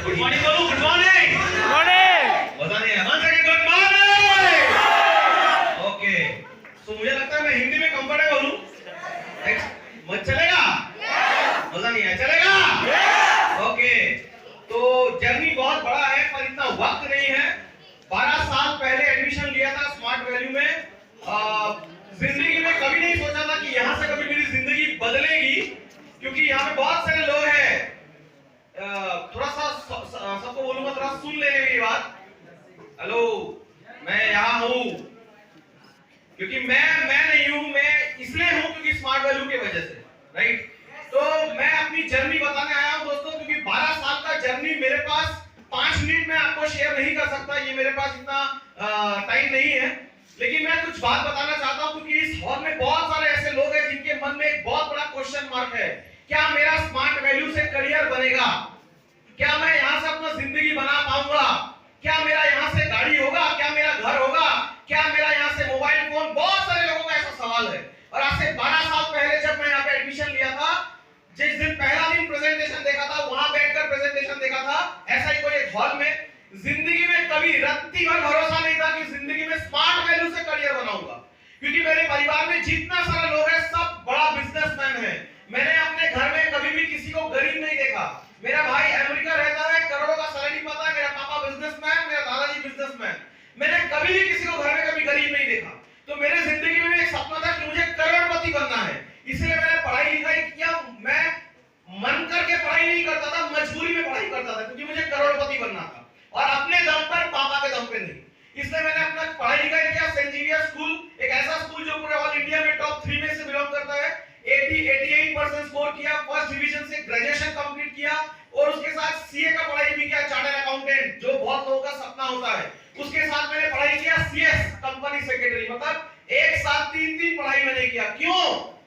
Good morning बोलो, good morning. मजा नहीं है, गुड मॉर्निंग। ओके, तो मुझे लगता है मैं हिंदी में कंफर्टेबल हूँ। मत चलेगा? मजा नहीं है, चलेगा? ओके, तो जर्नी बहुत बड़ा है पर इतना वक्त नहीं है। 12 साल पहले एडमिशन लिया था स्मार्ट वैल्यू में। जिंदगी में कभी नहीं सोचा था कि यहाँ से कभी मेरी जिंदगी बदलेगी, क्योंकि यहाँ पे बहुत सारे लोग हैं। थोड़ा सा सबको बोलूंगा, थोड़ा सुन लेने मेरी बात। हेलो, मैं यहाँ हूँ क्योंकि मैं नहीं हूँ, मैं इसलिए हूँ क्योंकि स्मार्ट वैल्यू की वजह से, राइट। तो मैं अपनी जर्नी बताने आया हूँ दोस्तों, क्योंकि 12 साल का जर्नी मेरे पास 5 मिनट में आपको शेयर नहीं कर सकता, ये मेरे पास इतना टाइम नहीं है। लेकिन मैं कुछ बात बताना चाहता हूँ, क्योंकि इस हॉल में बहुत सारे ऐसे लोग हैं जिनके मन में एक बहुत बड़ा क्वेश्चन मार्क है, क्या मेरा स्मार्ट वैल्यू से करियर बनेगा? क्या मैं यहाँ से अपना जिंदगी बना पाऊंगा? क्या मेरा यहाँ से गाड़ी होगा? क्या मेरा घर होगा? क्या मेरा यहाँ से मोबाइल फोन? बहुत सारे लोगों का ऐसा सवाल है। और आज से 12 साल पहले जब मैं यहाँ पे एडमिशन लिया था, जिस दिन पहला दिन प्रेजेंटेशन देखा था, वहां बैठकर प्रेजेंटेशन देखा था, ऐसा ही कोई एक हॉल में, जिंदगी में कभी रत्ती भर भरोसा नहीं था कि जिंदगी में स्मार्ट वैल्यू से करियर बनाऊंगा। क्योंकि मेरे परिवार में जितना सारा लोग है सब बड़ा बिजनेसमैन है। मैंने अपने घर में कभी भी किसी को गरीब नहीं देखा। मेरा भाई अमेरिका रहता है, करोड़ों का सैलरी पाता है, मेरा पापा बिजनेसमैन, मेरा दादाजी बिजनेसमैन। मैंने कभी भी किसी को घर में कभी गरीब नहीं देखा। तो मेरे जिंदगी में एक सपना था कि मुझे करोड़पति बनना है, इसलिए मैंने पढ़ाई लिखाई किया। मैं मन करके पढ़ाई नहीं करता था, मजबूरी में पढ़ाई करता था, क्योंकि मुझे करोड़पति बनना था, और अपने दम पर, पापा के दम पे नहीं। इसलिए मैंने अपना पढ़ाई लिखाई किया सेंट जेवियर स्कूल, एक ऐसा स्कूल जो पूरे ऑल इंडिया में टॉप 3 में से बिलोंग करता है। 88% स्कोर किया, फर्स्ट डिवीजन से ग्रेजुएशन कंप्लीट किया, और उसके साथ सीए का पढ़ाई भी किया, चार्टर्ड अकाउंटेंट, जो बहुत लोगों का सपना होता है। उसके साथ मैंने पढ़ाई किया सीएस, कंपनी सेक्रेटरी, मतलब एक साथ 3 पढ़ाई मैंने किया। क्यों?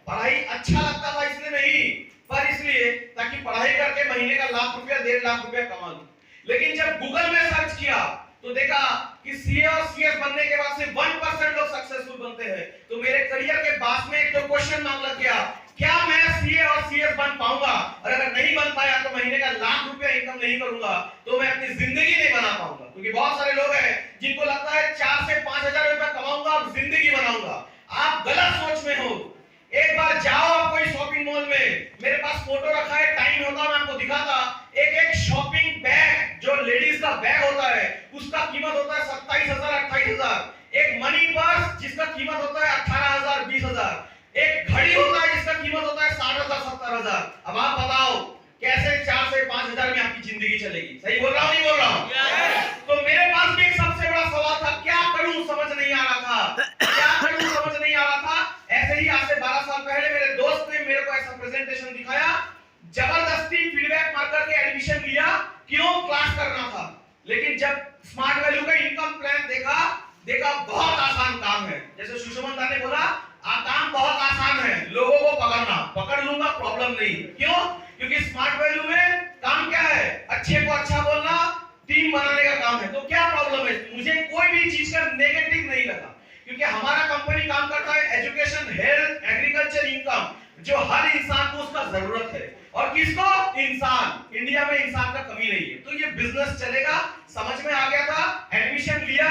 पढ़ाई अच्छा लगता था इसलिए नहीं, पर इसलिए ताकि पढ़ाई करके महीने का लाख रुपया, 1.5 लाख रुपया कमा लूं। लेकिन जब गूगल में सर्च किया तो देखा कि सीए और सीएस बनने के बाद सिर्फ 1% लोग सक्सेसफुल बनते हैं। तो मेरे करियर के बाद में एक तो क्वेश्चन मार्क लग गया, क्या मैं सीए और सीएस बन पाऊंगा? और अगर नहीं बन पाया तो महीने का लाख रुपया इनकम नहीं करूंगा तो मैं अपनी जिंदगी नहीं बना पाऊंगा। क्योंकि बहुत सारे लोग हैं जिनको लगता है 4 से 5 हजार रुपया कमाऊंगा और जिंदगी बनाऊंगा। आप गलत सोच में हो। एक बार जाओ आप कोई शॉपिंग मॉल में, मेरे पास फोटो रखा है, टाइम होता मैं आपको दिखाता। एक शॉपिंग बैग, जो लेडीज का बैग होता है, उसका कीमत होता है 27,000 28,000। एक मनी पर्स जिसका कीमत होता है 18,000 20,000। एक घड़ी होता है जिसका कीमत होता है 60,000 70,000। अब आप बताओ कैसे 4 से 5 हजार में आपकी जिंदगी चलेगी? सही बोल रहा हूँ, नहीं बोल रहा हूँ? तो मेरे पास भी एक सबसे बड़ा सवाल था, क्या करूं समझ नहीं आ रहा था, क्या करूं समझ नहीं आ रहा था। ऐसे ही आज से 12 साल पहले मेरे दोस्त ने मेरे को ऐसा प्रेजेंटेशन दिखाया, जबरदस्ती फीडबैक मार करके एडमिशन लिया। क्यों? क्लास करना था। लेकिन जब स्मार्ट वैल्यू का इनकम प्लान देखा बहुत आसान काम है। जैसे सुषमन दा ने बोला, काम बहुत आसान है, लोगों को पकड़ना, पकड़ लूंगा, प्रॉब्लम नहीं। क्यों? क्योंकि स्मार्ट वैल्यू में काम क्या है? अच्छे को अच्छा बोलना, टीम बनाने का काम है। तो क्या प्रॉब्लम है? मुझे कोई भी चीज का नेगेटिव नहीं लगा, क्योंकि हमारा कंपनी काम करता है एजुकेशन, हेल्थ, एग्रीकल्चर, इनकम, जो हर इंसान को उसका जरूरत है। और किसको? इंसान। इंडिया में इंसान का कमी नहीं है, तो ये बिजनेस चलेगा। समझ में आ गया था। एडमिशन लिया,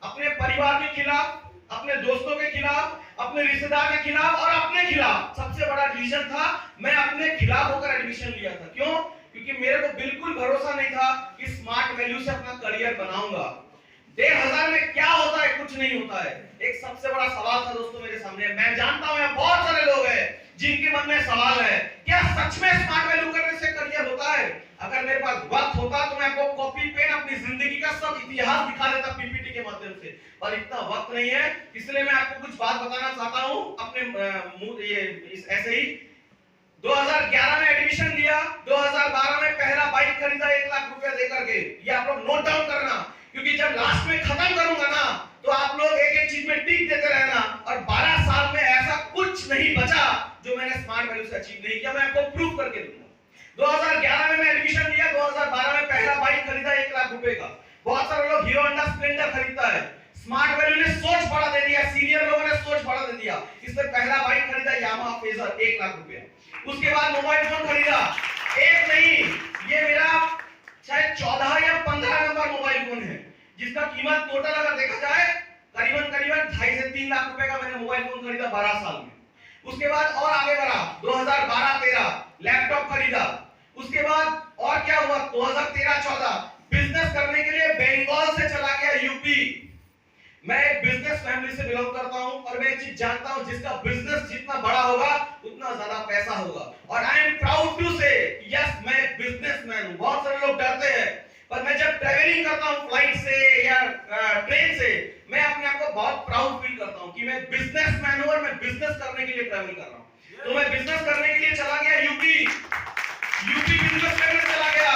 अपने परिवार के खिलाफ, अपने दोस्तों के खिलाफ, अपने रिश्तेदार के खिलाफ और अपने खिलाफ। सबसे बड़ा रीजन था, मैं अपने खिलाफ होकर एडमिशन लिया था। क्यों? क्योंकि मेरे को बिल्कुल भरोसा नहीं था कि स्मार्ट वैल्यू से अपना करियर बनाऊंगा। 1,500 में क्या होता है? कुछ नहीं होता है। एक सबसे बड़ा सवाल था दोस्तों मेरे सामने। मैं जानता हूं यहाँ बहुत सारे लोग हैं जिनके मन में सवाल है, क्या सच में स्मार्ट वैल्यू करने से करियर होता है? अगर मेरे पास वक्त होता तो मैं आपको कॉपी पेन अपनी जिंदगी का सब इतिहास दिखा देता पीपीटी के माध्यम से, पर इतना वक्त नहीं है। इसलिए मैं आपको कुछ बात बताना चाहता हूं अपने ऐसे ही। 2011 में एडमिशन लिया, 2012 में पहला बाइक खरीदा 1 लाख रुपया देकर के। ये आप लोग नोट डाउन करना, क्योंकि जब लास्ट में खत्म करूंगा ना तो आप लोग एक चीज में टिक देते रहना। और 12 साल में ऐसा कुछ नहीं बचा जो मैंने स्मार्ट वैल्यू से अचीव नहीं किया। मैं आपको प्रूफ करके दूंगा। 2011 में मैं एडमिशन लिया, 2012 में पहला बाइक खरीदा 1 लाख रुपए का। बहुत सारे लोग हीरो होंडा स्प्लेंडर खरीदता है। स्मार्ट वैल्यू ने सोच बढ़ा दे दिया, सीनियर लोगों ने सोच बढ़ा दे दिया। इससे पहला बाइक खरीदा यामाहा फेजर 1 लाख रुपया। उसके बाद मोबाइल फोन खरीदा, एक नहीं, ये मेरा शायद शायद 14 या 15 नंबर मोबाइल फोन है, जिसका कीमत टोटल अगर देखा जाए करीबन 2.5 से 3 लाख रुपए का मैंने मोबाइल फोन खरीदा 12 साल में। उसके बाद और आगे बढ़ा, 2012-13 लैपटॉप खरीदा। उसके बाद और क्या हुआ, 2013-14 बिजनेस करने के लिए बंगाल से चला गया यूपी। मैं एक बिजनेस फैमिली से बिलोंग करता हूं और मैं एक चीज जानता हूं, जिसका बिजनेस जितना बड़ा होगा उतना ज्यादा पैसा होगा। और आई एम प्राउड टू से यस, मैं बिजनेसमैन हूं। बहुत सारे लोग डरते हैं, पर मैं जब ट्रैवलिंग करता हूं फ्लाइट से या ट्रेन से, मैं अपने आप को बहुत प्राउड फील करता हूं कि मैं बिजनेसमैन हूं और मैं बिजनेस करने के लिए ट्रैवल कर रहा हूं। तो मैं बिजनेस करने के लिए चला गया यूपी बिजनेस करने चला गया।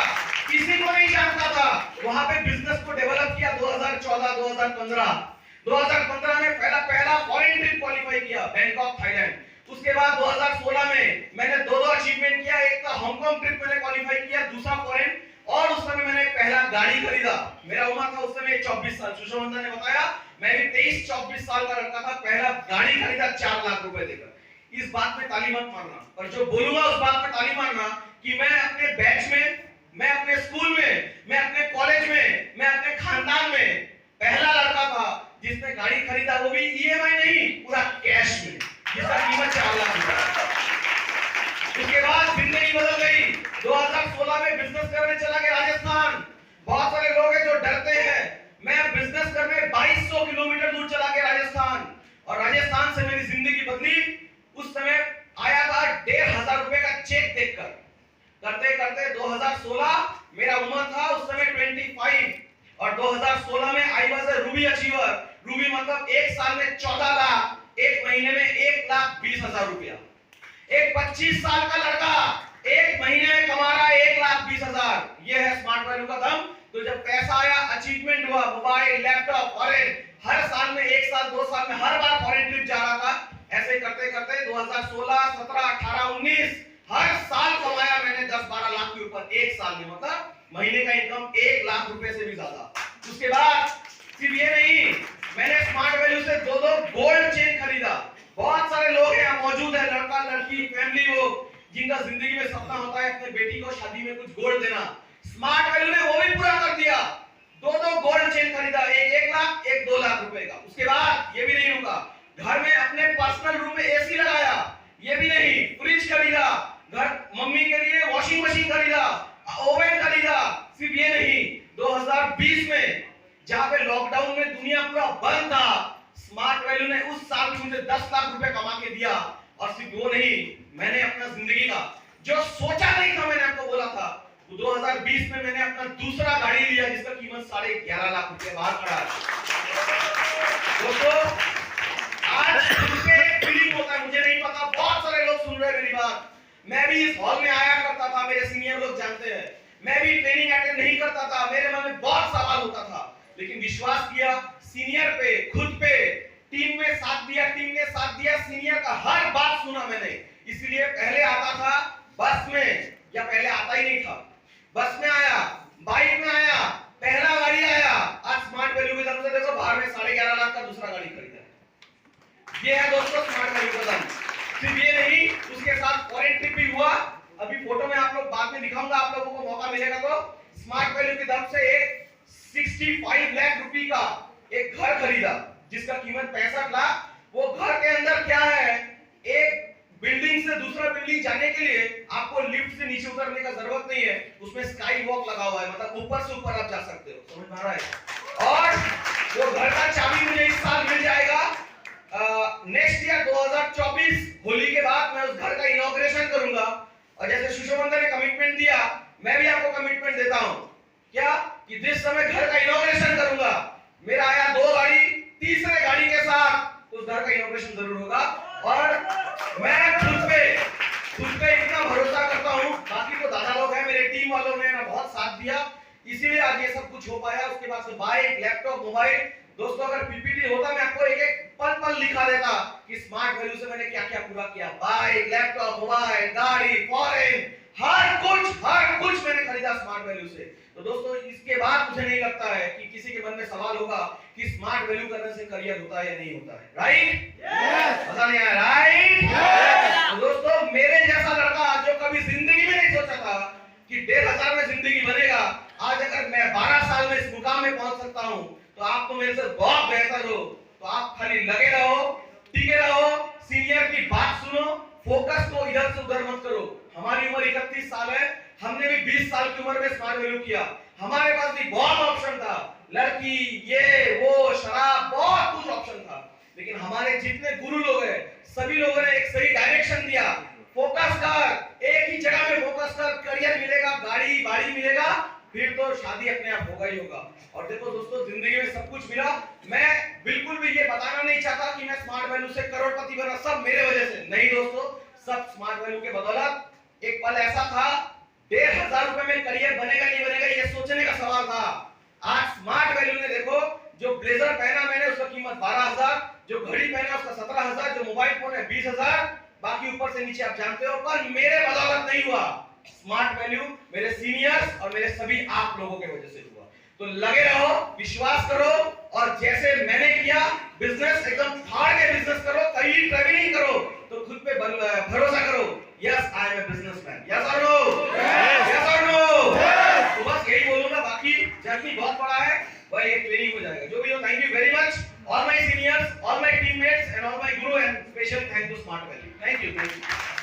किसी को नहीं जानता था, वहां पे बिजनेस को डेवलप किया 2014-2015 में पहला फॉरेन ट्रिप क्वालीफाई किया, बैंकॉक थाईलैंड। उसके बाद 2016 में मैंने दो अचीवमेंट किया, एक था हांगकांग ट्रिप मैंने क्वालीफाई किया, दूसरा फॉरेन। और उस समय मैंने पहला गाड़ी खरीदा। मेरा उम्र था उस समय 24 साल, सुषमंदर ने बताया मैं भी 23-24 साल का लड़का था। पहला गाड़ी खरीदा 4 लाख रुपए देकर। इस बात में ताली मत मारना, और जो बोलूंगा उस बात में ताली मारना कि मैं अपने बैच में, मैं अपने स्कूल में, मैं अपने कॉलेज में, मैं अपने खानदान में पहला लड़का था जिसने गाड़ी खरीदा, वो भी ईएमआई नहीं, पूरा कैश में, जिसका कीमत 4 लाख रुपए। उसके बाद जिंदगी बदल गई। 2016 में बिजनेस करने चला गया राजस्थान। बहुत सारे लोग हैं जो डरते हैं, मैं बिजनेस करने 2200 किलोमीटर दूर चला गया राजस्थान, और राजस्थान से मेरी जिंदगी बदली। उस समय आया था 1500 रुपए का चेक देखकर। करते करते 2016, मेरा उम्र था उस समय 25, और 2016 में I was a Ruby achiever. Ruby मतलब एक साल में 14 लाख, एक महीने में 1,20,000 रुपया। एक 25 साल का लड़का एक महीने में कमा रहा है 1,20,000। ये है स्मार्ट वैल्यू का दम। तो जब पैसा आया, अचीवमेंट हुआ, मोबाइल, लैपटॉप, फॉरेन, हर साल में 1 साल 2 साल में हर बार फॉरेन ट्रिप जा रहा था। ऐसे करते करते 2016, 17, 18, 19 हर साल कमाया मैंने 10-12 लाख के ऊपर एक साल में, मतलब महीने का इनकम 1 लाख रुपए से भी ज्यादा। उसके बाद सिर्फ ये नहीं, मैंने स्मार्ट वैल्यू से 2 गोल्ड चेन खरीदा। बहुत सारे लोग यहाँ मौजूद है, लड़का लड़की फैमिली लोग, जिनका जिंदगी में सपना होता है अपने बेटी को शादी में कुछ गोल्ड देना। स्मार्ट वैल्यू ने वो भी पूरा कर दिया। 2 गोल्ड चेन खरीदा, एक 1 लाख, एक 2 लाख रुपए का। उसके बाद ये भी नहीं रुका, घर में अपने पर्सनल रूम में एसी लगाया। ये भी नहीं, फ्रिज खरीदा, घर मम्मी के लिए वॉशिंग मशीन खरीदा, ओवन खरीदा। सिर्फ ये नहीं, 2020 में जहां पे लॉकडाउन में दुनिया पूरा बंद था, स्मार्ट वैल्यू ने उस साल भी मुझे 10 लाख रुपए कमा के दिया। और सिर्फ वो नहीं, मैंने अपना जिंदगी का जो सोचा नहीं था, मैंने आपको बोला था, तो 2020 में मैंने अपना दूसरा गाड़ी लिया जिसका कीमत 11.5 लाख रुपए बाहर खड़ा है। दोस्तों, आज मुझे फीलिंग होता है, मुझे नहीं पता, बहुत सारे लोग सुन रहे हैं मेरी बात। मैं भी इस हॉल में आया करता था, मेरे सीनियर लोग जानते हैं, मैं भी ट्रेनिंग अटेंड नहीं करता था, मेरे मन में बहुत सवाल होता था, लेकिन विश्वास किया सीनियर पे, खुद पे, टीम में साथ दिया, टीम ने साथ दिया, सीनियर का हर बात सुना मैंने। इसलिए पहले आता था बस में, या पहले आता ही नहीं था, बस में आया, बाइक में आया, पहला गाड़ी आया। आज स्मार्ट वैल्यू के दम से देखो बाहर में 11.5 लाख का दूसरा गाड़ी खरीदा। ये है दोस्तों स्मार्ट वैल्यू का दम। सिर्फ ये नहीं, उसके साथ फॉरेन ट्रिप भी हुआ। अभी फोटो में आप लोग बाद में दिखाऊंगा, आप लोगों को मौका मिलेगा तो। स्मार्ट वैल्यू के दम से एक 65 लाख रुपए का एक घर खरीदा जिसका कीमत 65 लाख। वो घर के अंदर क्या है, एक बिल्डिंग से दूसरा बिल्डिंग जाने के लिए आपको लिफ्ट से नीचे उतरने का जरूरत नहीं है, उसमें स्काई वॉक लगा हुआ है, मतलब ऊपर से ऊपर आप जा सकते हो। समझ में आ रहा है? और वो घर का चाबी मुझे इस साल मिल जाएगा। नेक्स्ट ईयर 2024 होली के बाद मैं उस घर का इनॉग्रेशन करूंगा। और जैसे सुषमंदर ने कमिटमेंट दिया, मैं भी आपको कमिटमेंट देता हूं, क्या कि जिस समय घर का इनॉग्रेशन करूंगा, मेरा आया 2 गाड़ी, तीसरे गाड़ी के साथ उस घर का इनॉग्रेशन जरूर होगा। और मैं खुद पे इतना भरोसा करता हूं, बाकी तो दादा लोग हैं, मेरे टीम वालों ने बहुत साथ दिया, इसीलिए आज ये सब कुछ हो पाया। उसके बाद से बाइक, लैपटॉप, मोबाइल। दोस्तों, अगर पीपीटी होता मैं आपको एक एक पल लिखा देता कि स्मार्ट वैल्यू से मैंने क्या क्या पूरा किया। बाइक, लैपटॉप, मोबाइल, गाड़ी, फॉरेन, हर कुछ मैंने खरीदा स्मार्ट वैल्यू से। तो दोस्तों, इसके बाद मुझे नहीं लगता है कि किसी के मन में सवाल होगा कि स्मार्ट वैल्यू करने से करियर होता है या नहीं होता है। राइट? पता नहीं है, राइट? तो दोस्तों, मेरे जैसा लड़का जो कभी जिंदगी में नहीं सोचा था कि 1,500 में जिंदगी बनेगा, आज अगर से बहुत बेहतर हो, तो आप खाली लगे रहो, टिके रहो, सीनियर की बात सुनो, फोकस को इधर से उधर मत करो। हमारी उम्र 31 साल है, हमने भी 20 साल की उम्र में स्मार्ट वैल्यू किया। हमारे पास भी बहुत ऑप्शन था, लड़की, ये वो, शराब, बहुत कुछ ऑप्शन था, लेकिन हमारे जितने गुरु लोग हैं सभी लोगों ने एक सही डायरेक्शन दिया। फोकस कर, एक ही जगह में फोकस कर, करियर मिलेगा, गाड़ी बाड़ी मिलेगा, फिर तो शादी अपने आप होगा ही होगा। और देखो दोस्तों, जिंदगी में सब कुछ मिला। मैं बिल्कुल भी ये बताना नहीं चाहता कि मैं स्मार्ट वैल्यू से करोड़पति बना, सब मेरे वजह से नहीं दोस्तों, सब स्मार्ट वैल्यू के बदौलत। एक पल ऐसा था, 1,500 रुपए में करियर बनेगा नहीं बनेगा ये सोचने का सवाल था। आज स्मार्ट वैल्यू ने देखो, जो ब्लेजर पहना मैंने उसका कीमत 12,000, जो घड़ी पहना उसका 17,000, जो मोबाइल फोन है 20,000, बाकी ऊपर से नीचे आप जानते हो, पर मेरे बदौलत नहीं हुआ। स्मार्ट वैल्यू मेरे सीनियर्स और मेरे सभी आप लोगों के वजह से हुआ। तो लगे रहो, विश्वास करो, और जैसे मैंने किया बिजनेस एकदम फाड़ के बिजनेस करो, कहीं ट्रैवलिंग करो, तो खुद पे भरोसा करो। Yes, I am a businessman. Yes और नो? यस और नो? तो बस यही बोलूंगा, बाकी जर्नी बहुत बड़ा है, वह एक ट्रेनिंग हो जाएगा। जो भी हो, thank you very much, all my seniors, all my teammates and all my guru, and special thank to Smart Valley. Thank you.